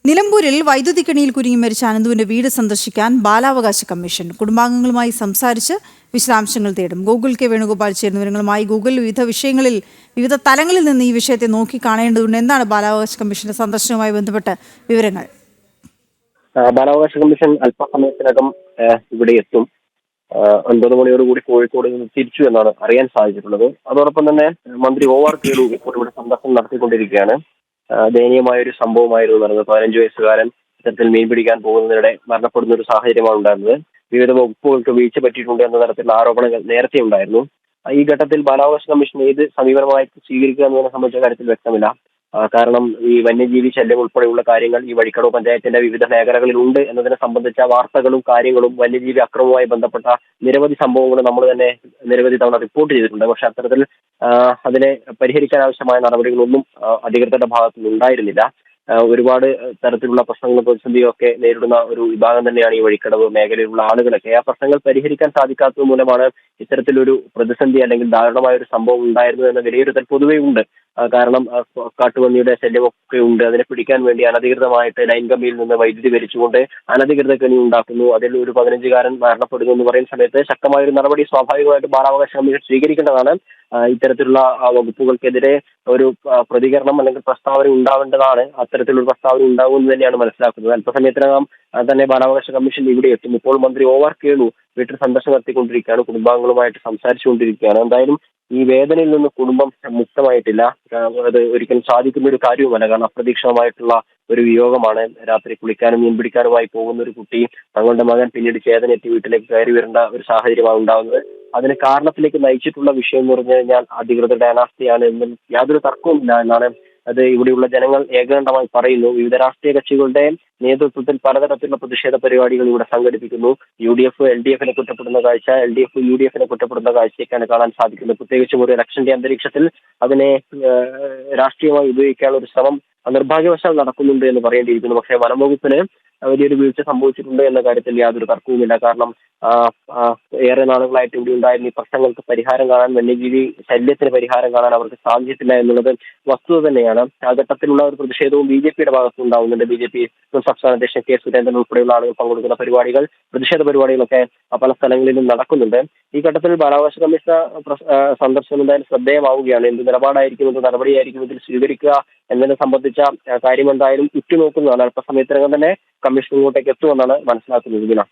നിലമ്പൂരിൽ വൈദ്യുതി കെണിയിൽ കുരുങ്ങി മരിച്ച അനന്തുവിന്റെ വീട് സന്ദർശിക്കാൻ ബാലാവകാശ കമ്മീഷൻ കുടുംബാംഗങ്ങളുമായി സംസാരിച്ച് വിശദാംശങ്ങൾ തേടും. ഗൂഗിൾ കെ വേണുഗോപാൽ ചേരുന്ന വിവരങ്ങളുമായി. ഗൂഗിൾ വിവിധ തലങ്ങളിൽ നിന്ന് ഈ വിഷയത്തെ നോക്കി കാണേണ്ടതുണ്ട്. എന്താണ് ബാലാവകാശ കമ്മീഷന്റെ സന്ദർശനവുമായി ബന്ധപ്പെട്ട വിവരങ്ങൾ? ബാലാവകാശ കമ്മീഷൻ അല്പസമയത്തിനകം ഇവിടെ എത്തും. 9 മണിയോടുകൂടി കോഴിക്കോട് നിന്ന് തിരിച്ചു എന്നാണ് അറിയാൻ സാധിച്ചിട്ടുള്ളത്. അതോടൊപ്പം തന്നെ മന്ത്രി OR കേളു ഇപ്പോൾ ഇവിടെ സന്ദർശനം നടത്തിക്കൊണ്ടിരിക്കുകയാണ്. ദയനീയമായ ഒരു സംഭവമായിരുന്നു നടന്നത്. 15 വയസ്സുകാരൻ ഇത്തരത്തിൽ മീൻ പിടിക്കാൻ പോകുന്നതിനിടെ മരണപ്പെടുന്ന ഒരു സാഹചര്യമാണ് ഉണ്ടായിരുന്നത്. വിവിധ വകുപ്പുകൾക്ക് വീഴ്ച പറ്റിയിട്ടുണ്ട് എന്ന തരത്തിലുള്ള ആരോപണങ്ങൾ നേരത്തെ ഉണ്ടായിരുന്നു. ഈ ഘട്ടത്തിൽ ബാലാവകാശ കമ്മീഷൻ ഏത് സമീപനമായി സ്വീകരിക്കുക എന്നതിനെ സംബന്ധിച്ച കാര്യത്തിൽ വ്യക്തമില്ല. കാരണം ഈ വന്യജീവി ശല്യം ഉൾപ്പെടെയുള്ള കാര്യങ്ങൾ ഈ വഴിക്കടവ് പഞ്ചായത്തിന്റെ വിവിധ മേഖലകളിൽ ഉണ്ട് എന്നതിനെ സംബന്ധിച്ച വാർത്തകളും കാര്യങ്ങളും വന്യജീവി അക്രമവുമായി ബന്ധപ്പെട്ട നിരവധി സംഭവങ്ങൾ നമ്മൾ തന്നെ നിരവധി തവണ റിപ്പോർട്ട് ചെയ്തിട്ടുണ്ട്. പക്ഷെ അത്തരത്തിൽ അതിനെ പരിഹരിക്കാൻ ആവശ്യമായ നടപടികളൊന്നും അധികൃതരുടെ ഭാഗത്തുനിന്ന് ഉണ്ടായിരുന്നില്ല. ഒരുപാട് തരത്തിലുള്ള പ്രശ്നങ്ങളും പ്രതിസന്ധിയും ഒക്കെ നേരിടുന്ന ഒരു വിഭാഗം തന്നെയാണ് ഈ വഴിക്കടവ് മേഖലയിലുള്ള ആളുകളൊക്കെ. ആ പ്രശ്നങ്ങൾ പരിഹരിക്കാൻ സാധിക്കാത്തത് മൂലമാണ് ഇത്തരത്തിലൊരു പ്രതിസന്ധി അല്ലെങ്കിൽ ദാരുണമായ ഒരു സംഭവം ഉണ്ടായിരുന്നു എന്ന വിലയിരുത്തൽ പൊതുവെ ഉണ്ട്. കാരണം കാട്ടുപന്നിയുടെ ശല്യമൊക്കെ ഉണ്ട്. അതിനെ പിടിക്കാൻ വേണ്ടി അനധികൃതമായിട്ട് ലൈൻ കമ്പിയിൽ നിന്ന് വൈദ്യുതി വലിച്ചുകൊണ്ട് അനധികൃത കെണി ഉണ്ടാക്കുന്നു. അതിൽ ഒരു 15കാരൻ മരണപ്പെടുന്നു എന്ന് പറയുന്ന സമയത്ത് ശക്തമായ ഒരു നടപടി സ്വാഭാവികമായിട്ട് ബാലാവകാശ കമ്മീഷൻ സ്വീകരിക്കേണ്ടതാണ്. ഇത്തരത്തിലുള്ള വകുപ്പുകൾക്കെതിരെ ഒരു പ്രതികരണം അല്ലെങ്കിൽ പ്രസ്താവന ഉണ്ടാവേണ്ടതാണ്. അത്തരത്തിലൊരു പ്രസ്താവന ഉണ്ടാകുമെന്ന് തന്നെയാണ് മനസ്സിലാക്കുന്നത്. അല്പസമയത്തിനകം തന്നെ ബാലാവകാശ കമ്മീഷൻ ഇവിടെ എത്തും. ഇപ്പോൾ മന്ത്രി OR കേളു വീട്ടിൽ സന്ദർശനം നടത്തിക്കൊണ്ടിരിക്കുകയാണ്. കുടുംബാംഗങ്ങളുമായിട്ട് സംസാരിച്ചുകൊണ്ടിരിക്കുകയാണ്. എന്തായാലും ഈ വേദനയിൽ നിന്ന് കുടുംബം മുക്തമായിട്ടില്ല. അത് ഒരിക്കലും സാധിക്കുന്ന ഒരു കാര്യവുമല്ല. കാരണം അപ്രതീക്ഷിതമായിട്ടുള്ള ഒരു വിയോഗമാണ്. രാത്രി കുളിക്കാനും മീൻ പിടിക്കാനുമായി പോകുന്ന ഒരു കുട്ടി തങ്ങളുടെ മകൻ പിന്നീട് ചേതനെത്തി വീട്ടിലേക്ക് കയറി വരേണ്ട ഒരു സാഹചര്യമാണ് ഉണ്ടാകുന്നത്. അതിന് കാരണത്തിലേക്ക് നയിച്ചിട്ടുള്ള വിഷയം എന്ന് പറഞ്ഞു കഴിഞ്ഞാൽ അധികൃതരുടെ അനാസ്ഥയാണ് എന്നും യാതൊരു തർക്കവുമില്ല എന്നാണ് അത് ഇവിടെയുള്ള ജനങ്ങൾ ഏകകണ്ഠമായി പറയുന്നു. വിവിധ രാഷ്ട്രീയ കക്ഷികളുടെ നേതൃത്വത്തിൽ പലതരത്തിലുള്ള പ്രതിഷേധ പരിപാടികൾ ഇവിടെ സംഘടിപ്പിക്കുന്നു. UDF LDF കുറ്റപ്പെടുന്ന കാഴ്ച, LDF UDF കുറ്റപ്പെടുന്ന കാഴ്ചയൊക്കെയാണ് കാണാൻ സാധിക്കുന്നത്. പ്രത്യേകിച്ചും ഒരു ഇലക്ഷന്റെ അന്തരീക്ഷത്തിൽ അതിനെ രാഷ്ട്രീയമായി ഉപയോഗിക്കാനുള്ള ഒരു ശ്രമം നിർഭാഗ്യവശാൽ നടക്കുന്നുണ്ട് എന്ന് പറയേണ്ടിയിരിക്കുന്നു. പക്ഷേ വനം വകുപ്പിന് വലിയൊരു വീഴ്ച സംഭവിച്ചിട്ടുണ്ട് എന്ന കാര്യത്തിൽ യാതൊരു തർക്കവുമില്ല. കാരണം ഏറെ നാളുകളായിട്ട് ഇവിടെ ഉണ്ടായിരുന്ന ഈ പ്രശ്നങ്ങൾക്ക് പരിഹാരം കാണാൻ, വന്യജീവി ശല്യത്തിന് പരിഹാരം കാണാൻ അവർക്ക് സാധിച്ചിട്ടില്ല എന്നുള്ളത് വസ്തുത തന്നെയാണ്. ആ ഘട്ടത്തിലുള്ള ഒരു പ്രതിഷേധവും BJPയുടെ ഭാഗത്ത് ഉണ്ടാവുന്നുണ്ട്. BJP സംസ്ഥാന അധ്യക്ഷൻ K സുരേന്ദ്രൻ ഉൾപ്പെടെയുള്ള ആളുകൾ പങ്കെടുക്കുന്ന പരിപാടികൾ, പ്രതിഷേധ പരിപാടികളൊക്കെ പല സ്ഥലങ്ങളിലും നടക്കുന്നുണ്ട്. ഈ ഘട്ടത്തിൽ ബാലാവകാശ കമ്മീഷൻ സന്ദർശനം എന്തായാലും ശ്രദ്ധേയമാവുകയാണ്. എന്ത് നിലപാടായിരിക്കും, എന്ത് നടപടിയായിരിക്കും ഇതിൽ സ്വീകരിക്കുക എന്നതിനെ സംബന്ധിച്ച കാര്യം എന്തായാലും ഉറ്റുനോക്കുന്നതാണ്. അല്പസമയത്തിനകം തന്നെ കമ്മീഷൻ ഇങ്ങോട്ടേക്ക് എത്തുമെന്നാണ് മനസ്സിലാക്കുന്നത്.